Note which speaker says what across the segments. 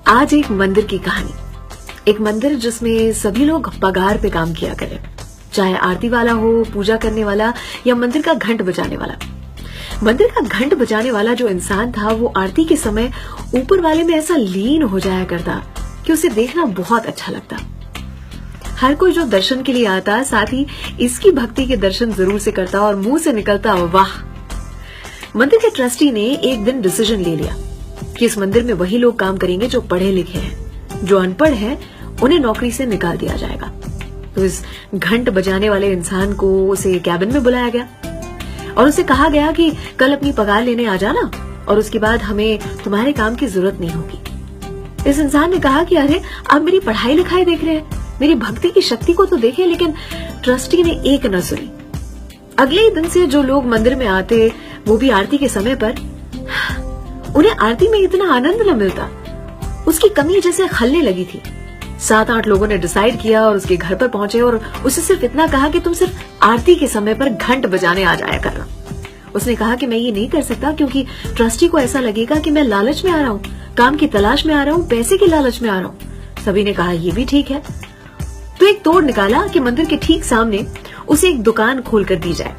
Speaker 1: आज एक मंदिर की कहानी। एक मंदिर जिसमें सभी लोग पगार पे काम किया करें, चाहे आरती वाला हो, पूजा करने वाला या मंदिर का घंट बजाने वाला। मंदिर का घंट बजाने वाला जो इंसान था वो आरती के समय ऊपर वाले में ऐसा लीन हो जाया करता कि उसे देखना बहुत अच्छा लगता। हर कोई जो दर्शन के लिए आता साथ ही इसकी भक्ति के दर्शन जरूर से करता और मुंह से निकलता वाह। मंदिर के ट्रस्टी ने एक दिन डिसीजन ले लिया कि इस मंदिर में वही लोग काम करेंगे जो पढ़े लिखे हैं, जो अनपढ़ हैं उन्हें नौकरी से निकाल दिया जाएगा। तो इस घंट बजाने वाले इंसान को उसे कैबिन में बुलाया गया और उसे कहा गया कि कल अपनी पगार लेने आ जाना और उसके बाद हमें तुम्हारे काम की जरूरत नहीं होगी। इस इंसान ने कहा कि अरे आप मेरी पढ़ाई लिखाई देख रहे हैं, मेरी भक्ति की शक्ति को तो देखें। लेकिन ट्रस्टी ने एक न सुनी। अगले ही दिन से जो लोग मंदिर में आते वो भी आरती के समय पर, उन्हें आरती में इतना आनंद न मिलता, उसकी कमी जैसे खलने लगी थी। 7-8 लोगों ने डिसाइड किया और उसके घर पर पहुंचे और उसे सिर्फ इतना कहा कि तुम सिर्फ आरती के समय पर घंट बजाने आ जाया करना। उसने कहा कि मैं ये नहीं कर सकता क्योंकि ट्रस्टी को ऐसा लगेगा कि मैं लालच में आ रहा हूँ, काम की तलाश में आ रहा हूँ, पैसे की लालच में आ रहा हूँ। सभी ने कहा ये भी ठीक है। तो एक तोड़ निकाला कि मंदिर के ठीक सामने उसे एक दुकान खोल कर दी जाए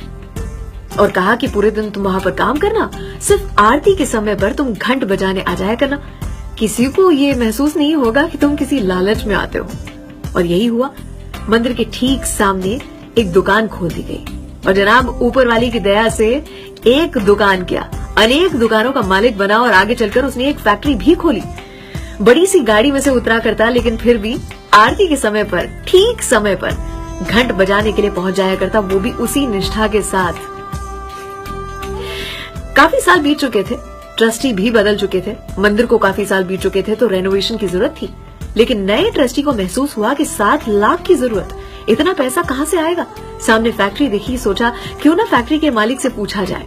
Speaker 1: और कहा कि पूरे दिन तुम वहां पर काम करना, सिर्फ आरती के समय पर तुम घंट बजाने आ जाया करना। किसी को ये महसूस नहीं होगा कि तुम किसी लालच में आते हो। और यही हुआ। मंदिर के ठीक सामने एक दुकान खोल दी गई और जनाब ऊपर वाली की दया से एक दुकान क्या अनेक दुकानों का मालिक बना और आगे चलकर उसने एक फैक्ट्री भी खोली। बड़ी सी गाड़ी में से उतरा करता, लेकिन फिर भी आरती के समय पर ठीक समय पर घंट बजाने के लिए पहुंच जाया करता, वो भी उसी निष्ठा के साथ। काफी साल बीत चुके थे, ट्रस्टी भी बदल चुके थे, मंदिर को काफी साल बीत चुके थे, तो रेनोवेशन की जरूरत थी। लेकिन नए ट्रस्टी को महसूस हुआ कि 7 लाख की जरूरत, इतना पैसा कहां से आएगा। सामने फैक्ट्री देखी, सोचा क्यों ना फैक्ट्री के मालिक से पूछा जाए।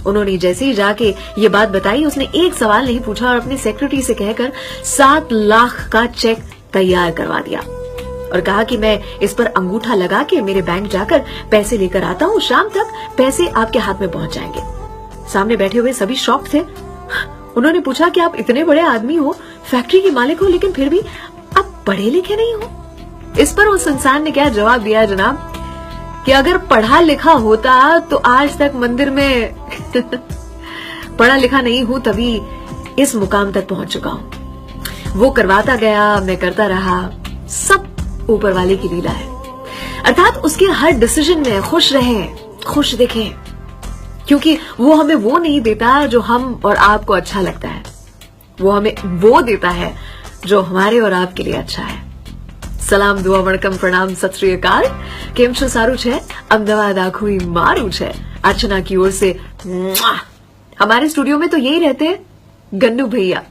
Speaker 1: उन्होंने जैसे ही जाके ये बात बताई, उसने एक सवाल नहीं पूछा और अपनी सेक्रेटरी से कहकर 7 लाख का चेक तैयार करवा दिया और कहा कि मैं इस पर अंगूठा लगा के मेरे बैंक जाकर पैसे लेकर आता हूँ, शाम तक पैसे आपके हाथ में पहुंच जाएंगे। सामने बैठे हुए सभी शॉक थे। उन्होंने पूछा कि आप इतने बड़े आदमी हो, फैक्ट्री के मालिक हो, लेकिन फिर भी आप पढ़े लिखे नहीं हो। इस पर उस इंसान ने क्या जवाब दिया जनाब कि अगर पढ़ा लिखा होता तो आज तक मंदिर में पढ़ा लिखा नहीं हूं, तभी इस मुकाम तक पहुंच चुका हूं। वो करवाता गया, मैं करता रहा, सब ऊपर वाले की लीला है। अर्थात उसके हर डिसीजन में खुश रहें, खुश दिखें, क्योंकि वो हमें वो नहीं देता जो हम और आपको अच्छा लगता है, वो हमें वो देता है जो हमारे और आपके लिए अच्छा है। सलाम, दुआ, वणकम, प्रणाम, सत श्री अकाल। केम छो, सारू छे? अमदावाद आखुई मारू छे। अर्चना की ओर से। हमारे स्टूडियो में तो यही रहते हैं गन्नू भैया।